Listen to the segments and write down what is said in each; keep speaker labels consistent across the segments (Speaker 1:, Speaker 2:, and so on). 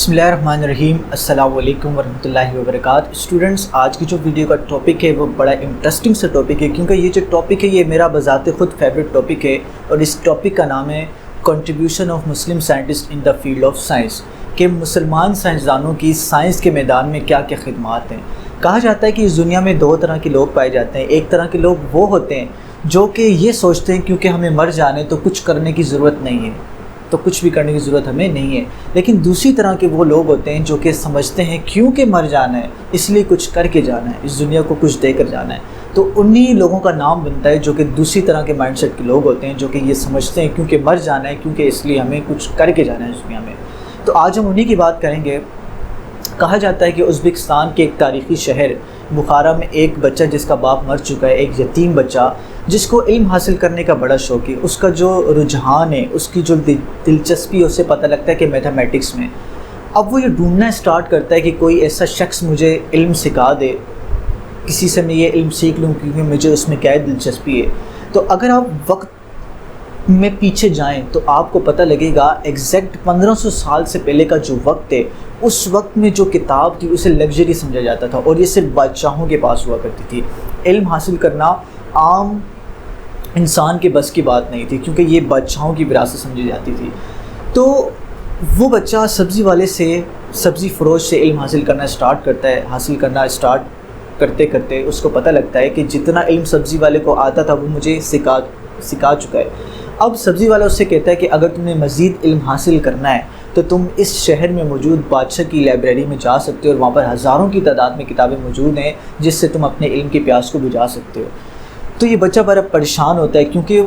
Speaker 1: بسم اللہ الرحمن الرحیم۔ السلام علیکم ورحمۃ اللہ وبرکاتہ۔ اسٹوڈنٹس، آج کی جو ویڈیو کا ٹاپک ہے وہ بڑا انٹرسٹنگ سا ٹاپک ہے، کیونکہ یہ جو ٹاپک ہے یہ میرا بذات خود فیوریٹ ٹاپک ہے، اور اس ٹاپک کا نام ہے contribution of Muslim scientist in the field of science, کہ مسلمان سائنسدانوں کی سائنس کے میدان میں کیا کیا خدمات ہیں۔ کہا جاتا ہے کہ اس دنیا میں دو طرح کے لوگ پائے جاتے ہیں۔ ایک طرح کے لوگ وہ ہوتے ہیں جو کہ یہ سوچتے ہیں کیونکہ ہمیں مر جانے تو کچھ کرنے کی ضرورت نہیں ہے، تو کچھ بھی کرنے کی ضرورت ہمیں نہیں ہے۔ لیکن دوسری طرح کے وہ لوگ ہوتے ہیں جو کہ سمجھتے ہیں کیونکہ مر جانا ہے اس لیے کچھ کر کے جانا ہے، اس دنیا کو کچھ دے کر جانا ہے۔ تو انہی لوگوں کا نام بنتا ہے جو کہ دوسری طرح کے مائنڈ سیٹ کے لوگ ہوتے ہیں، جو کہ یہ سمجھتے ہیں کیونکہ مر جانا ہے، کیونکہ اس لیے ہمیں کچھ کر کے جانا ہے اس دنیا میں۔ تو آج ہم انہی کی بات کریں گے۔ کہا جاتا ہے کہ ازبکستان کے ایک تاریخی شہر بخارا میں ایک بچہ جس کا باپ مر چکا ہے، ایک یتیم بچہ جس کو علم حاصل کرنے کا بڑا شوق ہے، اس کا جو رجحان ہے، اس کی جو دلچسپی ہے، اسے پتہ لگتا ہے کہ میتھمیٹکس میں۔ اب وہ یہ ڈھونڈنا اسٹارٹ کرتا ہے کہ کوئی ایسا شخص مجھے علم سکھا دے، کسی سے میں یہ علم سیکھ لوں کیونکہ مجھے اس میں کیا دلچسپی ہے۔ تو اگر آپ وقت میں پیچھے جائیں تو آپ کو پتہ لگے گا ایگزیکٹ 1500 سال سے پہلے کا جو وقت ہے، اس وقت میں جو کتاب تھی اسے لگژری سمجھا جاتا تھا، اور یہ صرف بادشاہوں کے پاس ہوا کرتی تھی۔ علم حاصل کرنا عام انسان کے بس کی بات نہیں تھی، کیونکہ یہ بادشاہوں کی وراثت سمجھی جاتی تھی۔ تو وہ بچہ سبزی والے سے، سبزی فروش سے علم حاصل کرنا اسٹارٹ کرتا ہے۔ حاصل کرنا اسٹارٹ کرتے کرتے اس کو پتہ لگتا ہے کہ جتنا علم سبزی والے کو آتا تھا وہ مجھے سکھا چکا ہے۔ اب سبزی والا اس سے کہتا ہے کہ اگر تم نے مزید علم حاصل کرنا ہے تو تم اس شہر میں موجود بادشاہ کی لائبریری میں جا سکتے ہو، اور وہاں پر ہزاروں کی تعداد میں کتابیں موجود ہیں جس سے تم اپنے علم کی پیاس کو بجھا سکتے ہو۔ تو یہ بچہ بڑا پریشان ہوتا ہے، کیونکہ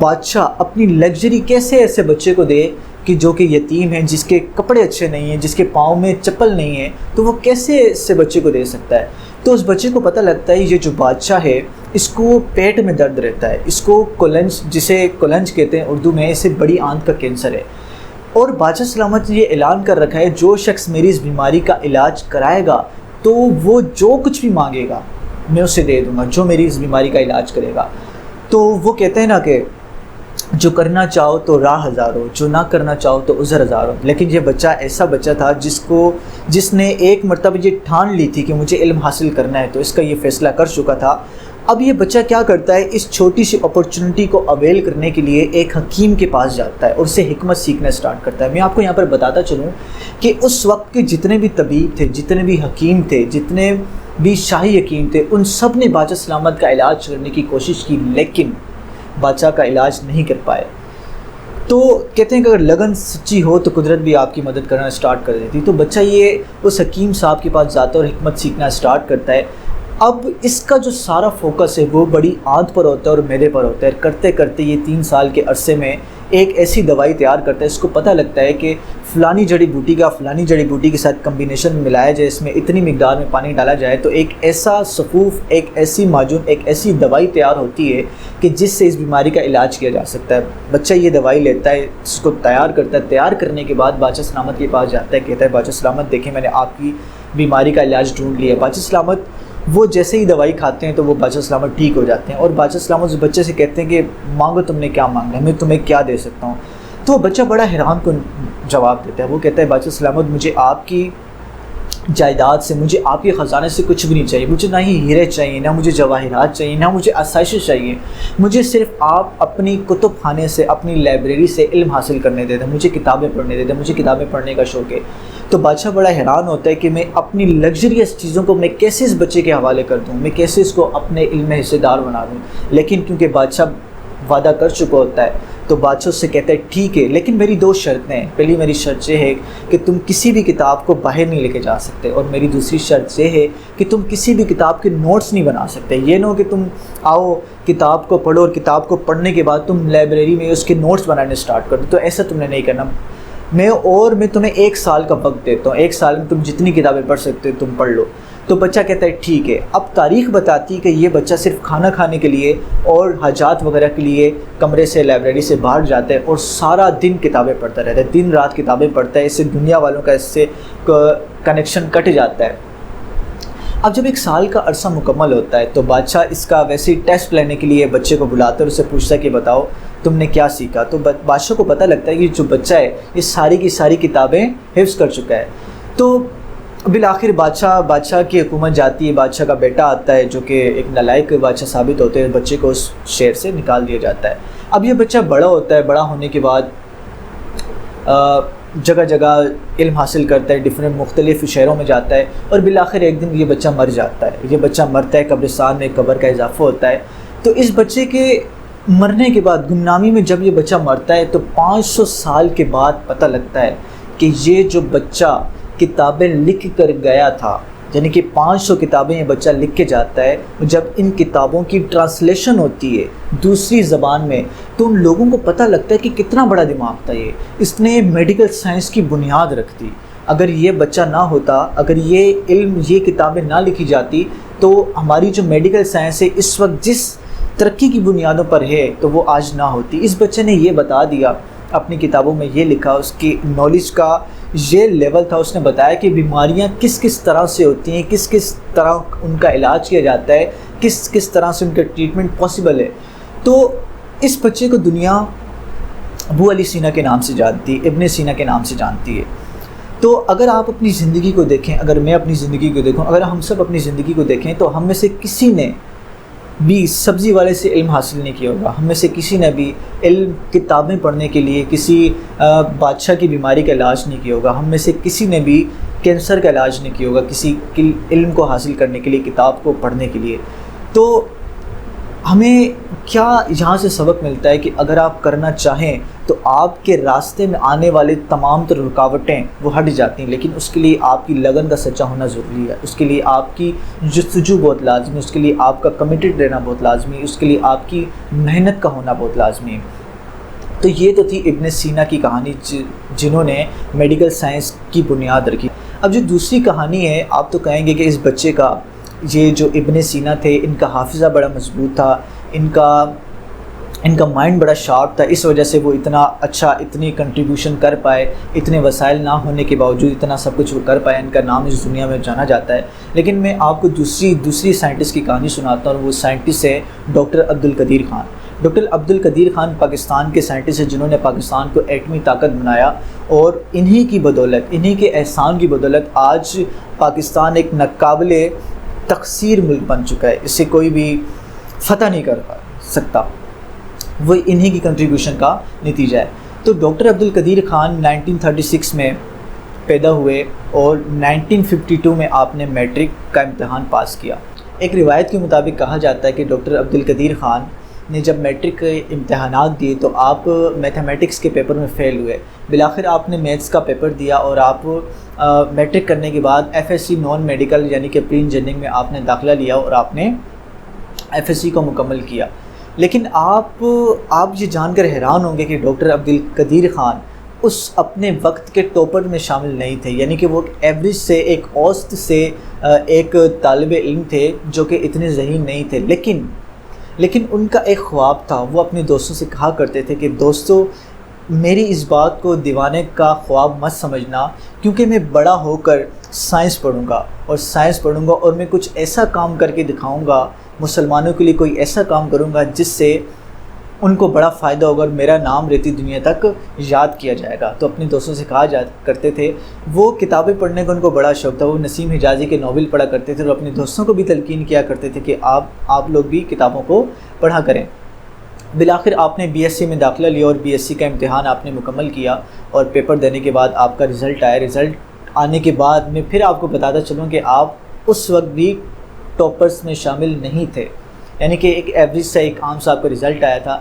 Speaker 1: بادشاہ اپنی لگژری کیسے ایسے بچے کو دے کہ جو کہ یتیم ہے، جس کے کپڑے اچھے نہیں ہیں، جس کے پاؤں میں چپل نہیں ہے، تو وہ کیسے ایسے بچے کو دے سکتا ہے۔ تو اس بچے کو پتہ لگتا ہے یہ جو بادشاہ ہے اس کو پیٹ میں درد رہتا ہے، اس کو کولنج، جسے کولنج کہتے ہیں اردو میں، اسے بڑی آنت کا کینسر ہے، اور بادشاہ سلامت نے یہ اعلان کر رکھا ہے جو شخص میری اس بیماری کا علاج کرائے گا تو وہ جو کچھ بھی مانگے گا میں اسے دے دوں گا، جو میری اس بیماری کا علاج کرے گا۔ تو وہ کہتے ہیں نا کہ جو کرنا چاہو تو راہ ہزاروں، جو نہ کرنا چاہو تو عذر ہزاروں۔ لیکن یہ بچہ ایسا بچہ تھا جس نے ایک مرتبہ یہ ٹھان لی تھی کہ مجھے علم حاصل کرنا ہے، تو اس کا یہ فیصلہ کر چکا تھا۔ اب یہ بچہ کیا کرتا ہے، اس چھوٹی سی اپرچونٹی کو اویل کرنے کے لیے ایک حکیم کے پاس جاتا ہے اور اسے حکمت سیکھنا اسٹارٹ کرتا ہے۔ میں آپ کو یہاں پر بتاتا چلوں کہ اس وقت کے جتنے بھی طبیب تھے، جتنے بھی حکیم تھے، جتنے بھی شاہی حکیم تھے، ان سب نے بادشاہ سلامت کا علاج کرنے کی کوشش کی، لیکن بادشاہ کا علاج نہیں کر پائے۔ تو کہتے ہیں کہ اگر لگن سچی ہو تو قدرت بھی آپ کی مدد کرنا اسٹارٹ کر دیتی۔ تو بچہ یہ اس حکیم صاحب کے پاس جاتا ہے اور حکمت سیکھنا اسٹارٹ کرتا ہے۔ اب اس کا جو سارا فوکس ہے وہ بڑی آنت پر ہوتا ہے اور میدے پر ہوتا ہے۔ کرتے کرتے یہ 3 سال کے عرصے میں ایک ایسی دوائی تیار کرتا ہے، اس کو پتہ لگتا ہے کہ فلانی جڑی بوٹی کا فلانی جڑی بوٹی کے ساتھ کمبینیشن ملایا جائے، اس میں اتنی مقدار میں پانی ڈالا جائے تو ایک ایسا صفوف، ایک ایسی معجون، ایک ایسی دوائی تیار ہوتی ہے کہ جس سے اس بیماری کا علاج کیا جا سکتا ہے۔ بچہ یہ دوائی لیتا ہے، اس کو تیار کرتا ہے۔ تیار کرنے کے بعد بادشاہ سلامت کے پاس جاتا ہے، کہتا ہے بادشاہ سلامت دیکھیں میں نے آپ کی بیماری کا علاج ڈھونڈ لیا ہے۔ بادشاہ سلامت وہ جیسے ہی دوائی کھاتے ہیں تو وہ بادشاہ سلامت ٹھیک ہو جاتے ہیں، اور بادشاہ سلامت اس بچے سے کہتے ہیں کہ مانگو تم نے کیا مانگنا ہے، میں تمہیں کیا دے سکتا ہوں۔ تو وہ بچہ بڑا حیران کن جواب دیتا ہے، وہ کہتا ہے بادشاہ سلامت مجھے آپ کی جائیداد سے، مجھے آپ کے خزانے سے کچھ بھی نہیں چاہیے، مجھے نہ ہی ہیرے چاہیے، نہ مجھے جواہرات چاہیے، نہ مجھے آسائشیں چاہیے، مجھے صرف آپ اپنی کتب خانے سے، اپنی لائبریری سے علم حاصل کرنے دے دیں، مجھے کتابیں پڑھنے دے دیں، مجھے کتابیں پڑھنے کا شوق ہے۔ تو بادشاہ بڑا حیران ہوتا ہے کہ میں اپنی لگژریس چیزوں کو میں کیسے اس بچے کے حوالے کر دوں، میں کیسے اس کو اپنے علم میں حصے دار بنا دوں۔ لیکن کیونکہ بادشاہ وعدہ کر چکا ہوتا ہے تو بادشاہ اس سے کہتا ہے ٹھیک ہے، لیکن میری 2 شرطیں ہیں۔ پہلی میری شرط یہ ہے کہ تم کسی بھی کتاب کو باہر نہیں لے کے جا سکتے، اور میری دوسری شرط یہ ہے کہ تم کسی بھی کتاب کے نوٹس نہیں بنا سکتے۔ یہ نہ ہو کہ تم آؤ کتاب کو پڑھو اور کتاب کو پڑھنے کے بعد تم لائبریری میں اس کے نوٹس بنانے اسٹارٹ کر دو، تو ایسا تم نے نہیں کرنا۔ میں تمہیں 1 سال کا وقت دیتا ہوں، 1 سال میں تم جتنی کتابیں پڑھ سکتے ہو تم پڑھ لو۔ تو بچہ کہتا ہے ٹھیک ہے۔ اب تاریخ بتاتی ہے کہ یہ بچہ صرف کھانا کھانے کے لیے اور حاجات وغیرہ کے لیے کمرے سے، لائبریری سے باہر جاتا ہے اور سارا دن کتابیں پڑھتا رہتا ہے، دن رات کتابیں پڑھتا ہے۔ اس سے دنیا والوں کا اس سے کنیکشن کٹ جاتا ہے۔ اب جب 1 سال کا عرصہ مکمل ہوتا ہے تو بادشاہ اس کا ویسے ہی ٹیسٹ لینے کے لیے بچے کو بلاتا ہے اور اسے پوچھتا ہے کہ بتاؤ تم نے کیا سیکھا؟ تو بادشاہ کو پتہ لگتا ہے کہ جو بچہ ہے یہ ساری کی ساری کتابیں حفظ کر چکا ہے. تو بالآخر بادشاہ کی حکومت جاتی ہے، بادشاہ کا بیٹا آتا ہے جو کہ ایک نالائق بادشاہ ثابت ہوتے ہیں، بچے کو اس شہر سے نکال دیا جاتا ہے. اب یہ بچہ بڑا ہوتا ہے، بڑا ہونے کے بعد جگہ جگہ علم حاصل کرتا ہے، مختلف شہروں میں جاتا ہے، اور بالآخر ایک دن یہ بچہ مر جاتا ہے. یہ بچہ مرتا ہے، قبرستان میں قبر کا اضافہ ہوتا ہے. تو اس بچے کے مرنے کے بعد، گمنامی میں جب یہ بچہ مرتا ہے، تو 500 سال کے بعد پتہ لگتا ہے کہ یہ جو بچہ کتابیں لکھ کر گیا تھا، یعنی کہ 500 کتابیں یہ بچہ لکھ کے جاتا ہے، جب ان کتابوں کی ٹرانسلیشن ہوتی ہے دوسری زبان میں، تو ان لوگوں کو پتہ لگتا ہے کہ کتنا بڑا دماغ تھا یہ، اس نے میڈیکل سائنس کی بنیاد رکھ دی. اگر یہ بچہ نہ ہوتا، اگر یہ کتابیں نہ لکھی جاتی، تو ہماری جو میڈیکل سائنس ہے اس وقت جس ترقی کی بنیادوں پر ہے تو وہ آج نہ ہوتی. اس بچے نے یہ بتا دیا، اپنی کتابوں میں یہ لکھا، اس کی نالج کا یہ لیول تھا. اس نے بتایا کہ بیماریاں کس کس طرح سے ہوتی ہیں، کس کس طرح ان کا علاج کیا جاتا ہے، کس کس طرح سے ان کا ٹریٹمنٹ پاسبل ہے. تو اس بچے کو دنیا ابو علی سینا کے نام سے جانتی ہے، ابن سینا کے نام سے جانتی ہے. تو اگر آپ اپنی زندگی کو دیکھیں، اگر میں اپنی زندگی کو دیکھوں، اگر ہم سب اپنی زندگی کو دیکھیں، تو ہم میں سے کسی نے بھی سبزی والے سے علم حاصل نہیں کیا ہوگا. ہم میں سے کسی نے بھی علم کتابیں پڑھنے کے لیے کسی بادشاہ کی بیماری کا علاج نہیں کیا ہوگا. ہم میں سے کسی نے بھی کینسر کا علاج نہیں کیا ہوگا کسی علم کو حاصل کرنے کے لیے، کتاب کو پڑھنے کے لیے. تو ہمیں کیا یہاں سے سبق ملتا ہے کہ اگر آپ کرنا چاہیں تو آپ کے راستے میں آنے والے تمام تر رکاوٹیں وہ ہٹ جاتی ہیں، لیکن اس کے لیے آپ کی لگن کا سچا ہونا ضروری ہے، اس کے لیے آپ کی جستجو بہت لازمی ہے، اس کے لیے آپ کا کمیٹڈ رہنا بہت لازمی ہے، اس کے لیے آپ کی محنت کا ہونا بہت لازمی ہے. تو یہ تو تھی ابن سینا کی کہانی، جنہوں نے میڈیکل سائنس کی بنیاد رکھی. اب جو دوسری کہانی ہے، آپ تو کہیں گے کہ اس بچے کا، یہ جو ابن سینا تھے، ان کا حافظہ بڑا مضبوط تھا، ان کا مائنڈ بڑا شارپ تھا، اس وجہ سے وہ اتنا اچھا، اتنی کنٹریبیوشن کر پائے، اتنے وسائل نہ ہونے کے باوجود اتنا سب کچھ وہ کر پائے، ان کا نام اس دنیا میں جانا جاتا ہے. لیکن میں آپ کو دوسری سائنٹسٹ کی کہانی سناتا ہوں، اور وہ سائنٹسٹ ہے ڈاکٹر عبدالقدیر خان. ڈاکٹر عبدالقدیر خان پاکستان کے سائنٹسٹ ہیں جنہوں نے پاکستان کو ایٹمی طاقت بنایا، اور انہی کی بدولت، انہی کے احسان کی بدولت آج پاکستان ایک ناقابل تقصیر ملک بن چکا ہے. اس سے کوئی بھی فتح نہیں کر سکتا، وہ انہی کی کنٹریبیوشن کا نتیجہ ہے. تو ڈاکٹر عبدالقدیر خان 1936 میں پیدا ہوئے، اور 1952 میں آپ نے میٹرک کا امتحان پاس کیا. ایک روایت کے مطابق کہا جاتا ہے کہ ڈاکٹر عبدالقدیر خان نے جب میٹرک کے امتحانات دیے تو آپ میتھمیٹکس کے پیپر میں فیل ہوئے. بالآخر آپ نے میتھس کا پیپر دیا، اور آپ میٹرک کرنے کے بعد FSc نان میڈیکل یعنی کہ پری انجینئرنگ میں آپ نے داخلہ لیا، اور آپ نے FSc کو مکمل کیا. لیکن آپ یہ جان کر حیران ہوں گے کہ ڈاکٹر عبدالقدیر خان اس اپنے وقت کے ٹاپر میں شامل نہیں تھے، یعنی کہ وہ ایوریج سے، ایک اوسط سے ایک طالب علم تھے جو کہ اتنے ذہین نہیں تھے. لیکن ان کا ایک خواب تھا. وہ اپنے دوستوں سے کہا کرتے تھے کہ دوستو، میری اس بات کو دیوانے کا خواب مت سمجھنا، کیونکہ میں بڑا ہو کر سائنس پڑھوں گا، اور میں کچھ ایسا کام کر کے دکھاؤں گا، مسلمانوں کے لیے کوئی ایسا کام کروں گا جس سے ان کو بڑا فائدہ ہوگا، اور میرا نام رہتی دنیا تک یاد کیا جائے گا. تو اپنے دوستوں سے کہا کرتے تھے. وہ کتابیں پڑھنے کا ان کو بڑا شوق تھا. وہ نسیم حجازی کے ناول پڑھا کرتے تھے، اور اپنے دوستوں کو بھی تلقین کیا کرتے تھے کہ آپ لوگ بھی کتابوں کو پڑھا کریں. بالآخر آپ نے BSc میں داخلہ لیا، اور BSc کا امتحان آپ نے مکمل کیا، اور پیپر دینے کے بعد آپ کا رزلٹ آیا. رزلٹ آنے کے بعد میں پھر آپ کو بتاتا چلوں کہ آپ اس وقت بھی ٹاپرز میں شامل نہیں تھے، یعنی کہ ایک ایوریج سے، ایک عام سا آپ کا رزلٹ آیا تھا.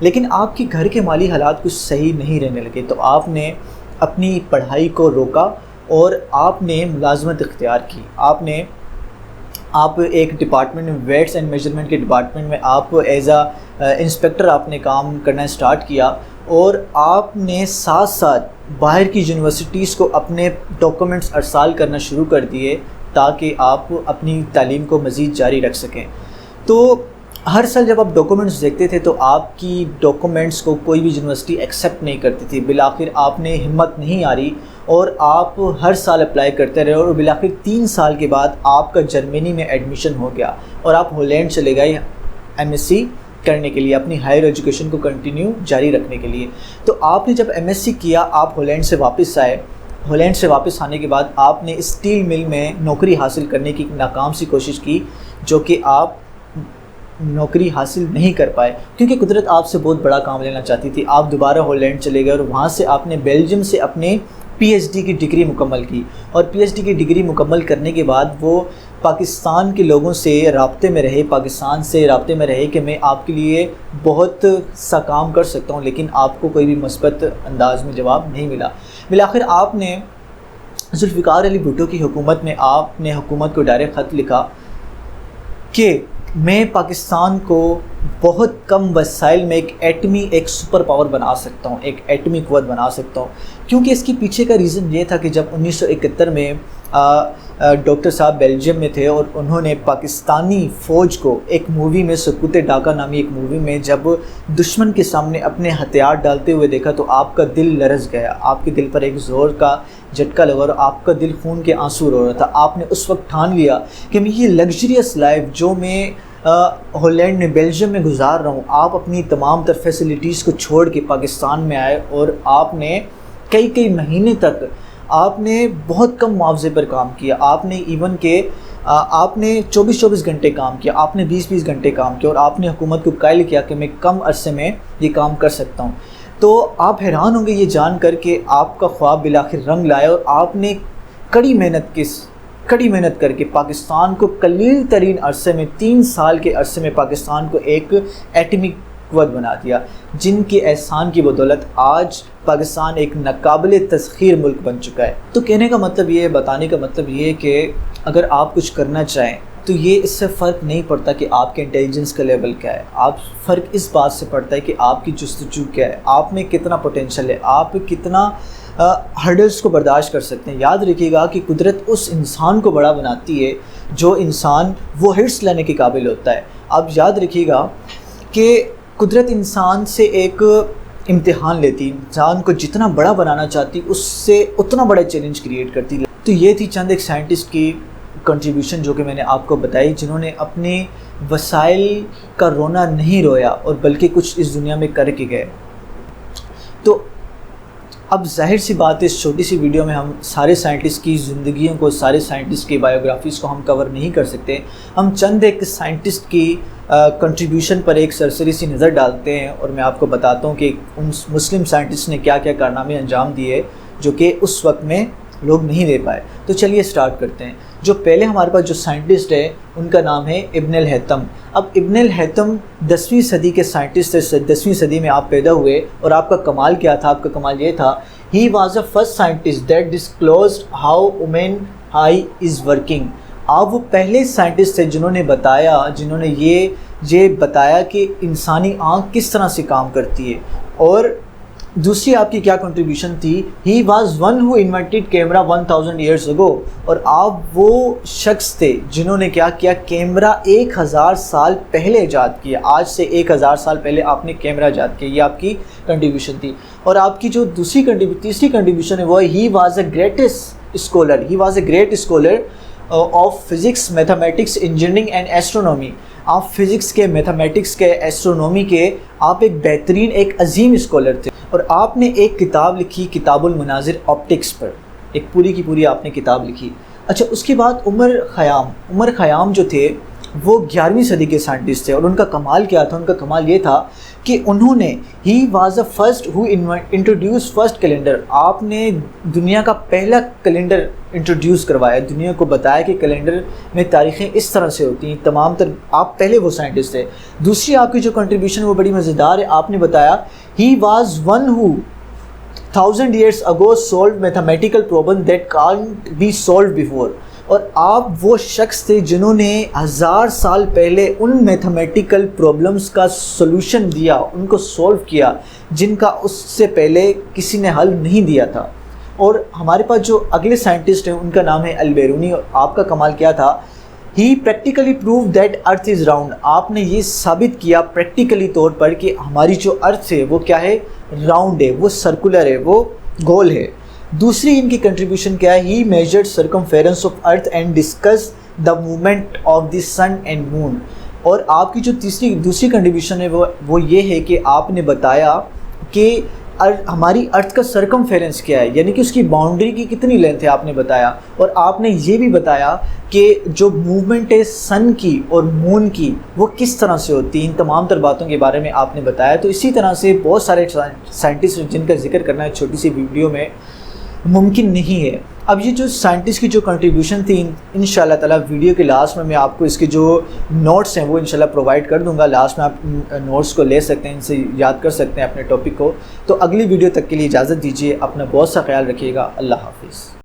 Speaker 1: لیکن آپ کے گھر کے مالی حالات کچھ صحیح نہیں رہنے لگے، تو آپ نے اپنی پڑھائی کو روکا، اور آپ نے ملازمت اختیار کی. آپ ایک ڈپارٹمنٹ میں، ویٹس اینڈ میجرمنٹ کے ڈپارٹمنٹ میں آپ ایز انسپیکٹر آپ نے کام کرنا سٹارٹ کیا، اور آپ نے ساتھ ساتھ باہر کی یونیورسٹیز کو اپنے ڈاکومنٹس ارسال کرنا شروع کر دیے تاکہ آپ اپنی تعلیم کو مزید جاری رکھ سکیں. تو ہر سال جب آپ ڈاکومنٹس دیکھتے تھے تو آپ کی ڈاکومنٹس کو کوئی بھی یونیورسٹی ایکسیپٹ نہیں کرتی تھی. بالآخر آپ نے ہمت نہیں ہاری، اور آپ ہر سال اپلائی کرتے رہے، اور بالآخر 3 سال کے بعد آپ کا جرمنی میں ایڈمیشن ہو گیا، اور آپ ہالینڈ چلے گئے MSc کرنے کے لیے، اپنی ہائر ایجوکیشن کو کنٹینیو جاری رکھنے کے لیے۔ تو آپ نے جب ایم ایس سی کیا، آپ ہالینڈ سے واپس آئے۔ ہالینڈ سے واپس آنے کے بعد آپ نے اسٹیل مل میں نوکری حاصل کرنے کی ناکام سی کوشش کی، جو کہ آپ نوکری حاصل نہیں کر پائے کیونکہ قدرت آپ سے بہت بڑا کام لینا چاہتی تھی۔ آپ دوبارہ ہالینڈ چلے گئے اور وہاں سے آپ نے بیلجیم سے اپنے پی ایچ ڈی کی ڈگری مکمل کی، اور پی ایچ ڈی کی ڈگری مکمل کرنے کے بعد وہ پاکستان کے لوگوں سے رابطے میں رہے، پاکستان سے رابطے میں رہے کہ میں آپ کے لیے بہت سا کام کر سکتا ہوں، لیکن آپ کو کوئی بھی مثبت انداز میں جواب نہیں ملا۔ بالآخر آپ نے ذوالفقار علی بھٹو کی حکومت میں آپ نے حکومت کو ڈائریکٹ خط لکھا کہ میں پاکستان کو بہت کم وسائل میں ایک سپر پاور بنا سکتا ہوں، ایک ایٹمی قوت بنا سکتا ہوں۔ کیونکہ اس کے پیچھے کا ریزن یہ تھا کہ جب 1971 میں ڈاکٹر صاحب بیلجیم میں تھے اور انہوں نے پاکستانی فوج کو ایک مووی میں، سکوت ڈاکہ نامی ایک مووی میں، جب دشمن کے سامنے اپنے ہتھیار ڈالتے ہوئے دیکھا تو آپ کا دل لرز گیا، آپ کے دل پر ایک زور کا جھٹکا لگا اور آپ کا دل خون کے آنسو رو رہا تھا۔ آپ نے اس وقت ٹھان لیا کہ میں یہ لگژریس لائف جو میں ہالینڈ میں، بیلجیم میں گزار رہا ہوں، آپ اپنی تمام تر فیسلٹیز کو چھوڑ کے پاکستان میں آئے اور آپ نے کئی مہینے تک آپ نے بہت کم معاوضے پر کام کیا۔ آپ نے ایون کہ آپ نے 24 گھنٹے کام کیا، آپ نے 20 گھنٹے کام کیا، اور آپ نے حکومت کو قائل کیا کہ میں کم عرصے میں یہ کام کر سکتا ہوں۔ تو آپ حیران ہوں گے یہ جان کر کہ آپ کا خواب بالآخر رنگ لائے اور آپ نے کڑی محنت کر کے پاکستان کو قلیل ترین عرصے میں، 3 سال کے عرصے میں پاکستان کو ایک ایٹمی قوت بنا دیا، جن کے احسان کی بدولت آج پاکستان ایک ناقابل تسخیر ملک بن چکا ہے۔ تو کہنے کا مطلب یہ ہے، بتانے کا مطلب یہ ہے کہ اگر آپ کچھ کرنا چاہیں تو یہ اس سے فرق نہیں پڑتا کہ آپ کے انٹیلیجنس کا لیول کیا ہے، آپ فرق اس بات سے پڑتا ہے کہ آپ کی جستجو کیا ہے، آپ میں کتنا پوٹینشیل ہے، آپ کتنا ہرڈلز کو برداشت کر سکتے ہیں۔ یاد رکھیے گا کہ قدرت اس انسان کو بڑا بناتی ہے جو انسان وہ ہرٹس لینے کے قابل ہوتا ہے۔ اب یاد رکھیے گا کہ قدرت انسان سے ایک امتحان لیتی، انسان کو جتنا بڑا بنانا چاہتی اس سے اتنا بڑا چیلنج کریٹ کرتی۔ تو یہ تھی چند ایک سائنٹسٹ کی کنٹریبیوشن جو کہ میں نے آپ کو بتائی، جنہوں نے اپنے وسائل کا رونا نہیں رویا اور بلکہ کچھ اس دنیا میں کر کے گئے۔ تو اب ظاہر سی بات ہے، اس چھوٹی سی ویڈیو میں ہم سارے سائنٹسٹ کی زندگیوں کو، سارے سائنٹسٹ کی بایوگرافیز کو ہم کور نہیں کر سکتے۔ ہم چند ایک سائنٹسٹ کی کنٹریبیوشن پر ایک سرسری سی نظر ڈالتے ہیں اور میں آپ کو بتاتا ہوں کہ ان مسلم سائنٹسٹ نے کیا کیا کارنامے انجام دیے جو کہ اس وقت میں لوگ نہیں دے پائے۔ تو چلیے سٹارٹ کرتے ہیں۔ جو پہلے ہمارے پاس جو سائنٹسٹ ہے ان کا نام ہے ابن الہیثم۔ اب ابن الہیثم 10ویں صدی کے سائنٹسٹ تھے، 10ویں صدی میں آپ پیدا ہوئے، اور آپ کا کمال کیا تھا؟ آپ کا کمال یہ تھا، he was a first scientist that disclosed how woman I is working. آپ وہ پہلے سائنٹسٹ تھے جنہوں نے یہ بتایا کہ انسانی آنکھ کس طرح سے کام کرتی ہے۔ اور دوسری آپ کی کیا کنٹریبیوشن تھی؟ He was one who invented camera 1000 years ago. اور آپ وہ شخص تھے جنہوں نے کیا کیا؟ کیمرہ 1000 سال پہلے ایجاد کیا۔ آج سے 1000 سال پہلے آپ نے کیمرہ ایجاد کیا، یہ آپ کی کنٹریبیوشن تھی۔ اور آپ کی جو تیسری کنٹریبیوشن ہے وہ ہے he was a great scholar of physics, mathematics, engineering and astronomy. آپ فزکس کے، میتھمیٹکس کے، ایسٹرونومی کے آپ ایک بہترین، ایک عظیم اسکالر تھے۔ اور آپ نے ایک کتاب لکھی، کتاب المناظر آپٹکس پر، ایک پوری کی پوری آپ نے کتاب لکھی۔ اچھا، اس کے بعد عمر خیام جو تھے وہ 11ویں صدی کے سائنٹسٹ تھے، اور ان کا کمال کیا تھا؟ ان کا کمال یہ تھا کہ انہوں نے he was a first who introduce first calendar. آپ نے دنیا کا پہلا کیلنڈر انٹروڈیوس کروایا، دنیا کو بتایا کہ کیلنڈر میں تاریخیں اس طرح سے ہوتی ہیں، تمام تر۔ آپ پہلے وہ سائنٹسٹ تھے۔ دوسری آپ کی جو کنٹریبیوشن وہ بڑی مزیدار ہے، آپ نے بتایا he was one who 1000 years ago solved mathematical problem that can't be solved before۔ اور آپ وہ شخص تھے جنہوں نے 1000 سال پہلے ان میتھمیٹیکل پرابلمس کا سولوشن دیا، ان کو سولو کیا جن کا اس سے پہلے کسی نے حل نہیں دیا تھا۔ اور ہمارے پاس جو اگلے سائنٹسٹ ہیں ان کا نام ہے البیرونی، اور آپ کا کمال کیا تھا؟ He practically prove that earth is round. آپ نے یہ ثابت کیا پریکٹیکلی طور پر کہ ہماری جو ارتھ ہے وہ کیا ہے؟ راؤنڈ ہے، وہ سرکولر ہے، وہ گول ہے۔ دوسری ان کی کنٹریبیوشن کیا ہے؟ He measured circumference of earth and discuss the movement of the sun and moon. اور آپ کی جو دوسری کنٹریبیوشن ہے وہ یہ ہے کہ آپ نے بتایا کہ ہماری ارتھ کا سرکمفیرنس کیا ہے، یعنی کہ اس کی باؤنڈری کی کتنی لینتھ ہے آپ نے بتایا، اور آپ نے یہ بھی بتایا کہ جو موومنٹ ہے سن کی اور مون کی وہ کس طرح سے ہوتی ہے۔ ان تمام تر باتوں کے بارے میں آپ نے بتایا۔ تو اسی طرح سے بہت سارے سائنٹسٹ جن کا ذکر کرنا ہے چھوٹی سی ویڈیو میں ممکن نہیں ہے۔ اب یہ جو سائنٹسٹ کی جو کنٹریبیوشن تھی انشاءاللہ تعالیٰ ویڈیو کے لاسٹ میں آپ کو اس کے جو نوٹس ہیں وہ انشاءاللہ پرووائڈ کر دوں گا، لاسٹ میں آپ نوٹس کو لے سکتے ہیں، ان سے یاد کر سکتے ہیں اپنے ٹاپک کو۔ تو اگلی ویڈیو تک کے لیے اجازت دیجیے، اپنا بہت سا خیال رکھیے گا، اللہ حافظ۔